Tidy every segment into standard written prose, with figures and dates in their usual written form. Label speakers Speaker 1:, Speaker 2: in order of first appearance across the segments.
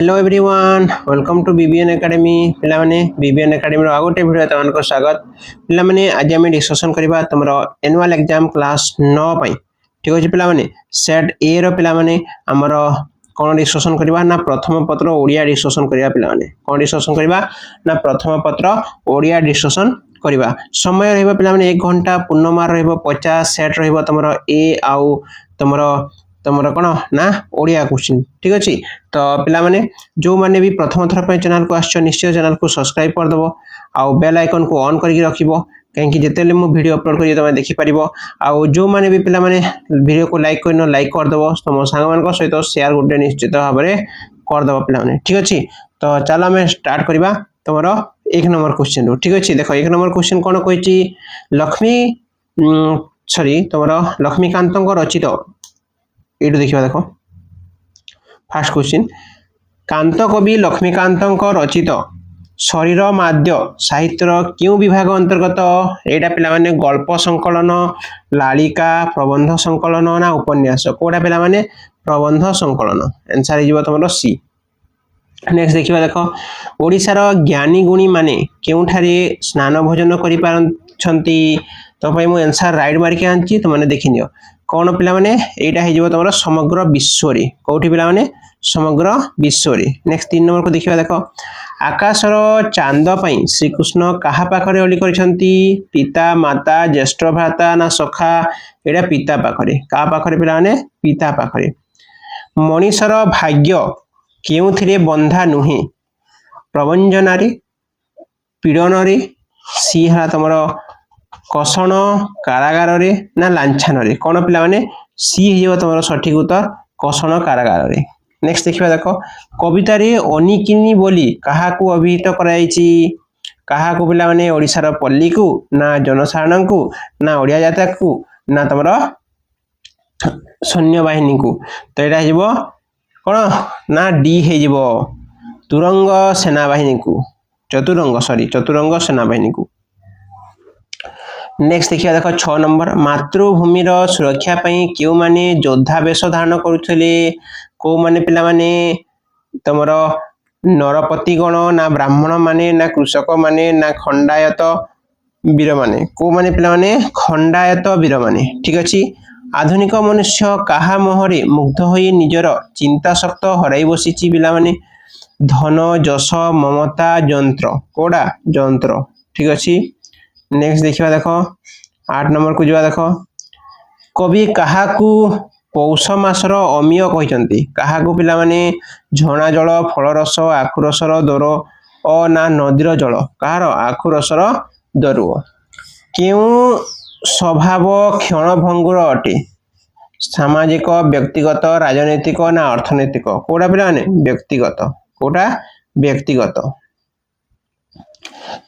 Speaker 1: Hello everyone welcome to BBN academy पिलामाने BBN academy रो आगोटे वीडियो तमनको स्वागत पिलामाने आज हम डिस्कशन करबा तमरो एनुअल एग्जाम क्लास 9 पई ठीक अछि पिलामाने सेट ए रो पिलामाने हमरो कोन डिस्कशन करबा ना प्रथम पत्र ओडिया डिस्कशन करबा पिलामाने कोन डिस्कशन करबा ना प्रथम पत्र ओडिया डिस्कशन करबा समय रहबा पिलामाने 1 घंटा पूर्णमार रहबो 50 सेट रहबो तमरो ए आउ तमरो तमरो कोन ना ओडिया क्वेश्चन ठीक अछि तो पिला माने जो माने भी प्रथम थर पे चैनल को आछो निश्चय चैनल को सब्सक्राइब कर दबो आ बेल आइकन को ऑन करके रखिबो कहीं कि जेतेले मु वीडियो अपलोड करी तमे देखि परिबो आ जो माने भी पिला माने वीडियो को लाइक करनो लाइक कर दबो तम संग मान को सहित शेयर गुडे निश्चित भाबरे कर दबो पिला माने ठीक अछि तो चलो हम स्टार्ट करबा तमरो 1 नंबर क्वेश्चन रो ठीक अछि देखो 1 नंबर क्वेश्चन कोन कहैछि लक्ष्मी सॉरी तमरो लक्ष्मीकांत को रचित एटू देखिबा देखो फर्स्ट क्वेश्चन कांत कवि लक्ष्मीकांत रचित शरीर माद्य साहित्यर क्यों विभाग अंतर्गत एटा पिला माने गल्प संकलन लालिका प्रबंध संकलन ना उपन्यास कोडा पिला माने प्रबंध संकलन आंसर हिजबो तमरो सी नेक्स्ट देखिबा देखो ओडिसा रो ज्ञानी गुणी माने केउठारे स्नान भोजन करि पारछंती तो पई मु आंसर राइट मार के आंची तो माने देखिनियो कोन पिला माने एटा हिजबो तमरो समग्र विश्व रे कोठी पिला माने समग्र विश्व रे नेक्स्ट 3 नंबर को देखिबा देखो आकाशर चांद पई श्री कृष्ण कहा पाखरे ओली करछंती पिता माता ज्येष्ठ भ्राता ना सखा एटा पिता पाखरे का पाखरे पिला माने पिता पाखरे मनीषर भाग्य केउथिरे बंधा नुहे प्रवंजनारी पीड़न रे सी हा तमरो कषण कारागार रे ना लांछन रे कोन पिला माने सी हियो तमरो सठिक उत्तर कषण कारागार रे नेक्स्ट देखिबा देखो कविता रे अनिकिनी बोली कहा को अभिहित कराइछि कहा को पिला माने ओडिसा रो पल्ली को ना जनसाधारण को ना ओडिया जाता को ना तमरो सैन्य बाहिनी को तो एटा हिजबो कोन ना डी हिजबो तुरंग सेना बाहिनी को चतुरंग सेना बाहिनी को नेक्स्ट देखिए देखो 6 नंबर मातृभूमि रो सुरक्षा पई केउ माने योद्धा वेश धारण करूथले को माने पिला माने तमरो नरपति गण ना ब्राह्मण माने ना कृषक माने ना खंडायत वीर माने को माने पिला माने खंडायत वीर माने ठीक अछि आधुनिक मनुष्य कहा मोहरे मुग्ध होई निजर चिंता शक्त हराई बसिछि पिला माने धन जश ममता यंत्र कोडा यंत्र ठीक अछि नेक्स्ट देखिबा देखो 8 नंबर को जवा देखो कवि कहा को पौष मासर अमिय कहिसंती कहा को पिला माने झणा जल फल रस आखु रसर दर ओ ना नदीर जल कहार आखु रसर दरु केउ स्वभाव क्षण भंगुर अटे सामाजिक व्यक्तिगत राजनैतिक ना अर्थनैतिक कोडा पिला माने व्यक्तिगत कोडा व्यक्तिगत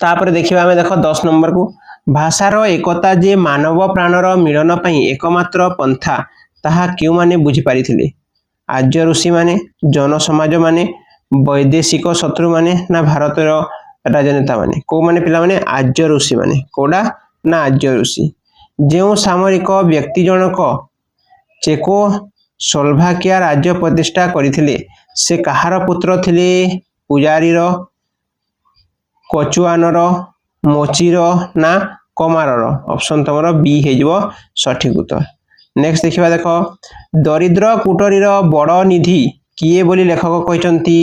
Speaker 1: तापर देखिबा हमें देखो 10 नंबर को भाषार एकता जे मानव प्राणर मिलन पई एकमात्र पंथा ताहा क्यों माने बुझी पारिथिले आर्य ऋषि माने जन समाज माने वैदेशिक शत्रु माने ना भारतर राजनेता माने को माने पिला माने आर्य ऋषि माने कोडा ना आर्य ऋषि जेउ सामरिक व्यक्ति जनक चेको सोल्भाकिया राज्य प्रतिष्ठा करिथिले से कहार पुत्र थिले पुजारीर कचुआनर मोचीर ना कमारर ऑप्शन तमरो बी हेजबो सठिक उत्तर नेक्स्ट देखिबा देखो दरिद्र कुटरीर बड़ निधि किए बोली लेखक कहिसंती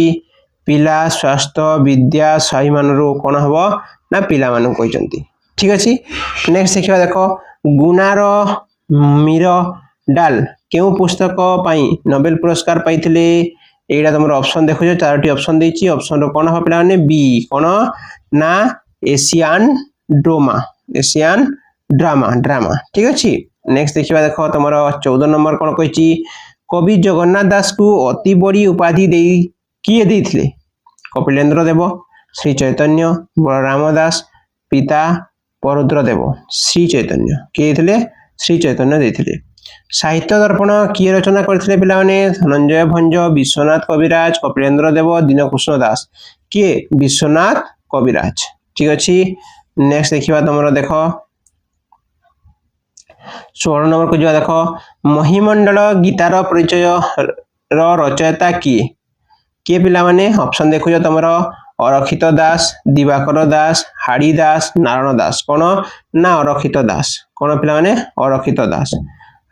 Speaker 1: पिला स्वास्थ्य विद्या सही मानरो कोन हबो ना पिला मानु कहिसंती ठीक अछि नेक्स्ट देखिबा देखो गुनार मीर डाल केउ पुस्तक पई नोबेल पुरस्कार पाइथिले एडा तमरो ऑप्शन देखो जो चारटी ऑप्शन देछि ऑप्शन रो कोन हो पिला माने बी कोन ना एशियन ड्रामा ठीक अछि नेक्स्ट देखिबा देखो तमरो 14 नंबर कोन कहिछि कवि जगन्नाथ दास को अति बड़ी उपाधि देई किए देथिले कपिलेंद्र देव श्री चैतन्य बलराम दास पिता पररुद्र देव श्री चैतन्य के देथिले श्री चैतन्य देथिले साहित्य दर्पण किए रचना करथिले पिला माने धनंजय भंज विश्वनाथ कविराज कपिलेंद्र देव दीनकृष्ण दास के विश्वनाथ कविराज ठीक अछि नेक्स्ट देखिबा तमरो देखो 16 नंबर को जो देखो महिमंडल गीतार परिचय रचयिता किए किए पिला माने ऑप्शन देखुछ तुमर अरक्षित दास, दिवाकर दास, हाड़ी दास, नारायण दास। कौन ना अरक्षित दास। कौन पिला माने अरक्षित दास।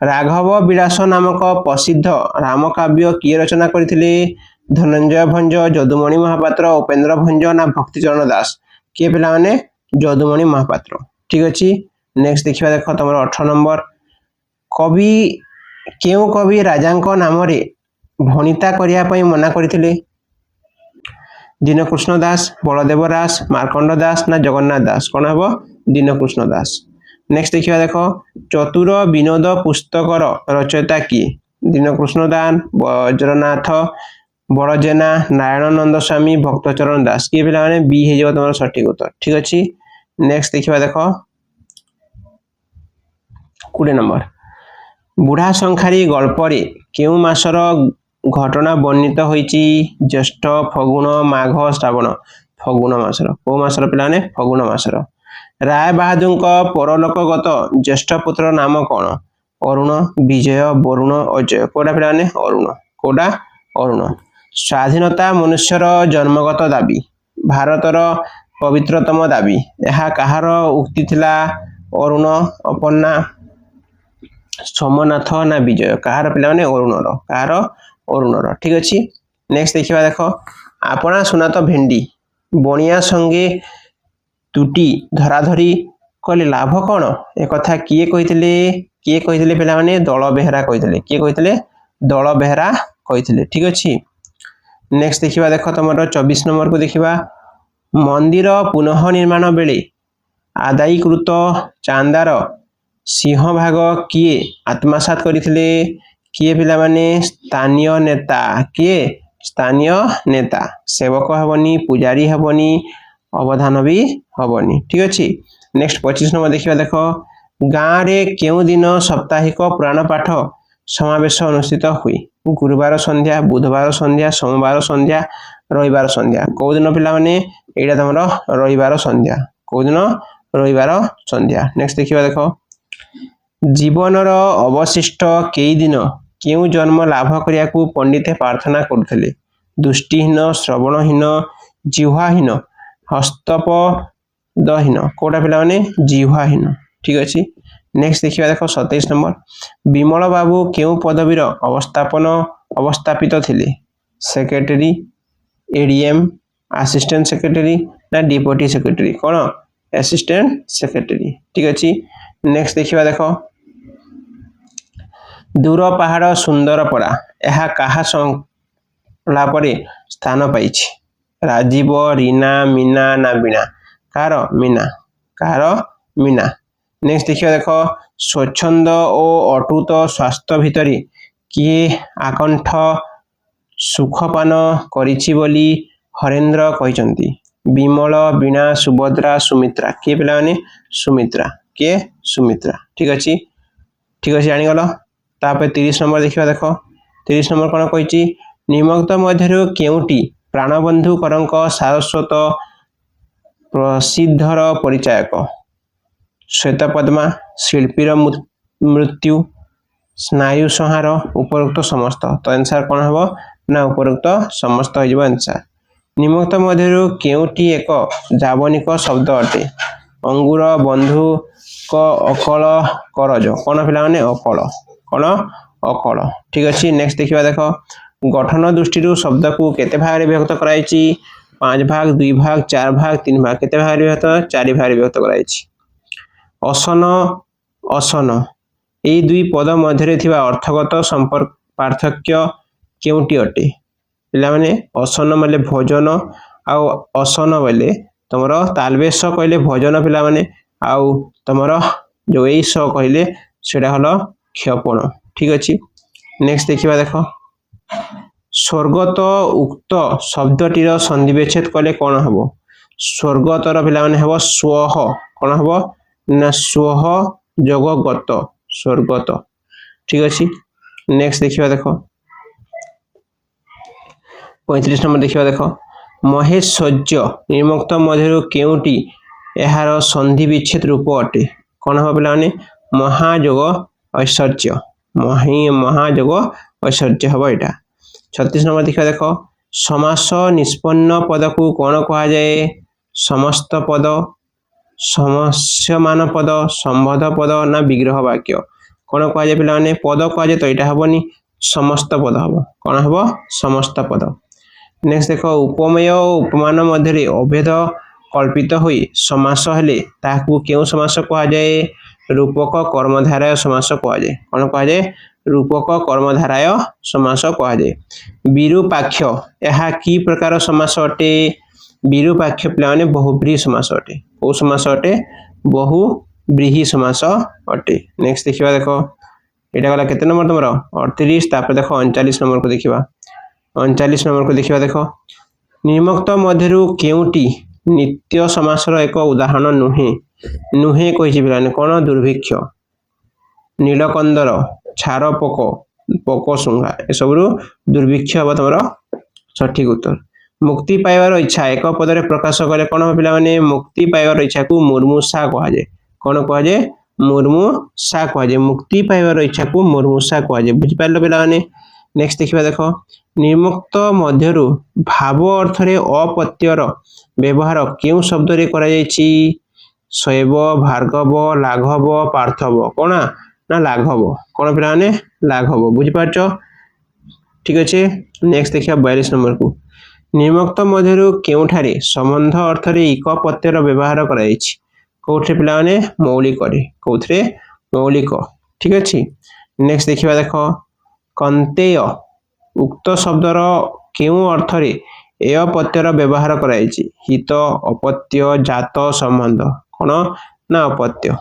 Speaker 1: राघव विलास नामक प्रसिद्ध रामकाव्य किए रचना करथिले? धनंजय भंज, जदुमणि महापात्र, उपेन्द्र भंज ना भक्तिचरण दास। किए पिला माने जदुमणि महापात्र। ठीक अछि। नेक्स्ट देखिबा देख तुमर 18 नंबर कवि केउ कवि राजांक नाम रे भणिता करिया पई मना करथिले? दीनकृष्ण दास, बलदेव दास, मार्कंड दास ना जगन्नाथ दास। कौन हबो? दीनकृष्ण दास। नेक्स्ट देखिबा देख चतुर विनोद पुस्तकर रचयिता किए? दीनकृष्ण दास, वज्रनाथ, बड़जेना, नारायण नंद स्वामी, भक्तचरण दास। किए पिला माने बी हे जबो तमरो सठिक उत्तर। ठीक अछि। नेक्स्ट देखिबा देख 20 नंबर बुढ़ा शंखारी गल्परे केउ मासर घटना वर्णित होईची? ज्येष्ठ, फगुण, माघ, श्रावण। फगुण मासर। को मासर पिला माने? फगुण मासर। राय बहादुरଙ୍କ परलोकगत ज्येष्ठ पुत्र नाम कौन? अरुण, विजय, वरुण, अजय। कोडा पिला माने? अरुण। कोडा? अरुण। स्वाधीनता मनुष्यर जन्मगत दाबी, भारतर पवित्रतम दाबी। यह कहार उक्ति थिला? अरुण, अपन्ना, सोमनाथ ना विजय। कहार पिला माने? अरुणर। कहार? अरुणर। ठीक अछि। नेक्स्ट देखिबा देखो आपना सुना तो भेंडी बणिया संगे तुटी धराधरी कले लाभ कौन? ए कथा किए कहिथिले? किए कहिथिले पिला माने? दल बेहरा कहिथिले। किए कहिथिले? दल बेहरा कहिथिले। ठीक अछि। नेक्स्ट देखिबा देखो तमरो 24 नंबर को देखिबा मंदिर पुनः निर्माण बेले आदायीकृत चांदार सिंहभाग किए आत्मसात करथिले? किए पिला माने? स्थानीय नेता। किए? स्थानीय नेता। सेवक हबनी, पुजारी हबनी, अवधान भी हबनी। ठीक अछि। नेक्स्ट 25 नंबर देखिबा देखो गाँ रे केउ दिन साप्ताहिक पुराण पाठ समावेश अनुष्ठित हुई? गुरुवार संध्या, बुधवार संध्या, सोमवार संध्या, रविवार संध्या। को दिन पिला माने? एटा तमरो रविवार संध्या। को दिन? रविवार संध्या। नेक्स्ट देखिबा देखो जीवनर अवशिष्ट केई दिन केउ जन्म लाभ करिया को पंडित प्रार्थना करथिले? दृष्टिहीन, श्रवणहीन, जिह्वाहीन, हस्तपदहीन। कोटा पिला माने? जिह्वाहीन। ठीक अछि। नेक्स्ट देखिबा देखो 27 नंबर विमल बाबू केउ पदवीर अवस्थापित थिले? सेक्रेटरी, एडीएम, असिस्टेंट सेक्रेटरी ना डिप्टी सेक्रेटरी। कोन? Assistant secretary. ठीक अछि। नेक्स्ट देखिबा देखो दूर पहाड़ सुंदर पड़ा यह कहा संलापरे स्थान पाइछि? राजीव, रीना, मीना ना बीणा। कार? मीना। कार? मीना। नेक्स्ट देखिए देखो स्वच्छंद और अटूट स्वास्थ्य भितरी किए आकंठ सुखपान करिछि बोली हरेंद्र कहिसंती? विमल, बीणा, सुभद्रा, सुमित्रा। किए पिला माने? सुमित्रा। किए? सुमित्रा। ठीक अछि। ठीक अछि जानि गलो। तापर 30 नंबर देखिबा देखो 30 नंबर कोन कहिछि? निम्नलिखित मध्यरु केउटी प्राणबंधु करंक सारस्वत प्रसिद्धर परिचायक? श्वेत पद्मा, शिल्पीर मृत्यु, स्नायु संहार, उपरोक्त समस्त। तो आंसर कोन हबो? ना उपरोक्त समस्त हो जबो आंसर। निम्नलिखित मध्यरु केउटी एक जावनिक शब्द अटे? अंगुर, बंधु को अकल करज। कोन पिला माने? अकल। कोन? अकल। ठीक अछि। नेक्स्ट देखिबा देखो गठन दृष्टि शब्द को केते भाग रे विभक्त कराइछि? 5 भाग, 2 भाग, 4 भाग, 3 भाग। केते भाग रे विभक्त? 4 भाग रे विभक्त कराइछि। असन, असन ए दुई पद मध्यरे थिबा अर्थगत संपर्क पार्थक्य केउटी अटे? पिला माने असन माने भोजन आउ असन बोले तमरो तालबेश कहले भोजन पिला माने आउ तमरो जो एई स कहले सेडा हलो क्षपण। ठीक अछि। नेक्स्ट देखिबा देखो स्वर्गत उक्त शब्दटीर संधि विच्छेद कले कोन हबो? स्वर्गतर पिला माने हबो स्वह। कोन हबो? ना स्वह जोगगत स्वर्गत। ठीक अछि। नेक्स्ट देखिबा देखो 35 नंबर देखिबा देखो महेश्वर्य निम्नलिखित मध्यरु केउटी एहार संधि विच्छेद रूप अटे? कोन हबो पिला माने? महाजोग ऐश्वर्य। महाजोग ऐश्वर्य हबो एटा। 36 नंबर देखिबा देखो समास निष्पन्न पद को कौन कह जाए समस्त पद समस्यमान पद संबोध पद ना विग्रह वाक्य कौन कह जाए पे पद कह जाए तो यहाँ हेनी समस्त पद हम कौन हम समस्त पद। नेक्स्ट देख उपमेय और उपमान मध्य अभेद कल्पित हुई समास हेले ताकू क्यों समास कह जाए रूपक कर्मधारय समास कह जाए कौन कह जाए रूपक कर्मधारय समास कह जाए। विरूपाक्ष यह कि प्रकार समास अटे विरूपाक्ष पे बहुब्रीहि समास अटे कौ समास अटे बहुब्रीहि समास अटे। नेक्स्ट देखा देख यहाँ गला केते नंबर तुम 38 तापर देख 39 नंबर को देखा 39 नंबर को देखा देख निम्नोक्त मध्यरु केउटी नित्य समासर एक उदाहरण नुहे नुहे कही पे कौन दुर्भिक्ष नीलकंदर छार पोक पोकशुंगा ए सब दुर्भिक्ष हम तुम सठिक उत्तर। मुक्ति पाइबार इच्छा एक पदरे प्रकाश कले कौन हम पे मुक्ति पाइबार इच्छा को मुर्मूषा कह जाए कौन कह जाए मुर्मूषा कह जाए मुक्ति पाइबार इच्छा को मुर्मूषा कह जाए बुझिपार पे। नेक्स्ट देखा देख निम्नोक्त मध्यरु भाव अर्थरे अपत्यर व्यवहार क्यों शब्द रे करा जायछि शैव भार्गव लाघव पार्थव कौन ना लाघव कौन पे लाघव बुझिपार ठीक अच्छे। नेक्स्ट देखिए 42 नंबर को निम्नोक्त मध्यरु केउठारे संबंध अर्थरे इक प्रत्ययर व्यवहार करा जायछि कोठे पिलाने मौलिक कौथरे मौलिक ठीक अच्छे। नेक्स्ट देखिए देख कंतेय उक्त शब्दर केउ अर्थरे ए प्रत्ययर व्यवहार करा जायछि हित अपत्य जात संबंध कौन ना अपत्य।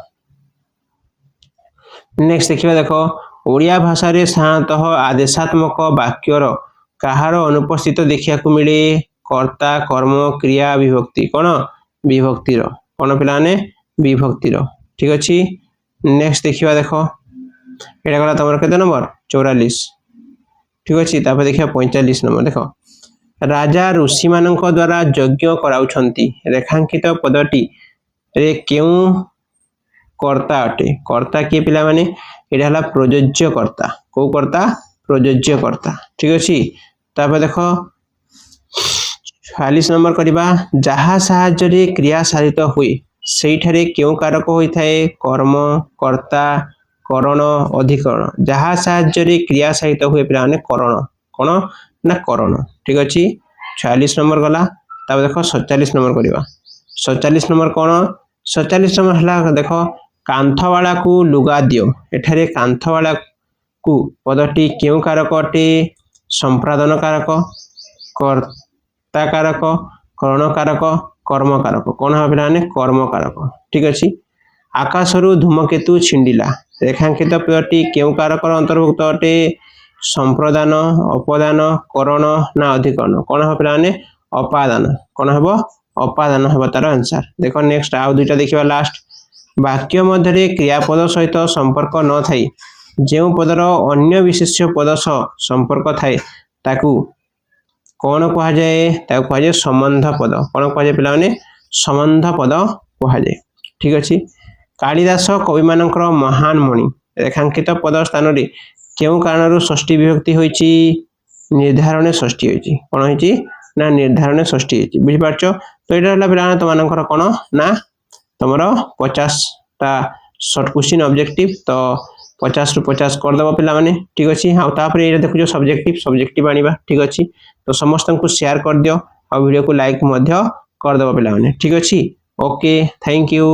Speaker 1: नेक्स्ट देखिए देख ओडिया भाषा रे साधारणतः आदेशात्मक वाक्यर कहार अनुपस्थित देखा मिले कर्ता कर्म क्रिया विभक्ति कौन विभक्तिर कौन पे विभक्तिर ठीक अच्छे। नेक्स्ट देखिए देख यहाँ गला तुम के नंबर 44 ठीक अच्छे। देखिए 45 नंबर देख राजा ऋषि मान द्वारा यज्ञ कराउछंती रेखांकित पदटी रे क्यों कर्ता अटे कर्ता किए पिला माने एटा हला प्रयोज्य कर्ता को कर्ता प्रयोज्य कर्ता ठीक अच्छे। देख 46 नंबर करवा जहा साहाय्य क्रिया साधित हुए सेठारे क्यों कारक होता है कर्म कर्ता करण अधिकरण जहा साहाय्य क्रिया साधित हुए पिला माने करण कौन ना करण ठीक अच्छे। 46 नंबर गला देख 47 नंबर करवा 47 नंबर कौन 47 नंबर है देख कांथवाला को लुगा दियो एठारे कांथवाला को पदटी क्यों कारक अटे संपादन कारक कर्ता कारक करण कारक कर्म कारक कौन हम पे कर्म कारक ठीक अच्छे। आकाशरु धूमकेतु छिंडिला रेखांकित पदटी क्यों कारक अंतर्भुक्त अटे संप्रदान अपदान करण ना अधिकरण कौन हम पे अपादान कौन हम अपादान हम तार आंसर। देख नेक्स्ट आउ दुईटा देखा लास्ट वाक्य मध्य क्रियापद सहित संपर्क न थाई जो पदर अन्य विशेष पद सह संपर्क थाए ताकू कौन कह जाए कह जाए संबंध पद कौन कह जाए पे संबंध पद कह जाए ठीक अच्छे। कालिदास कवि मानकर महान मणि रेखांकित पद स्थान रे क्यों कारण षष्ठी विभक्ति होइछि निर्धारण षष्ठी होइछि कौन होइछि ना निर्धारण षष्ठी होइछि बुझिपारछ। तो एटा हला पिला तमानकर कौन ना तुम 50टा शॉर्ट क्वेश्चन ऑब्जेक्टिव तो 50 रु 50 करदेव पे ठीक अच्छे। हाँ तापर ये देखो सब्जेक्टिव आनिबा ठीक अच्छे। तो समस्त को शेयर कर दियो और वीडियो को लाइक करदेव पे ठीक अच्छे। Okay thank you.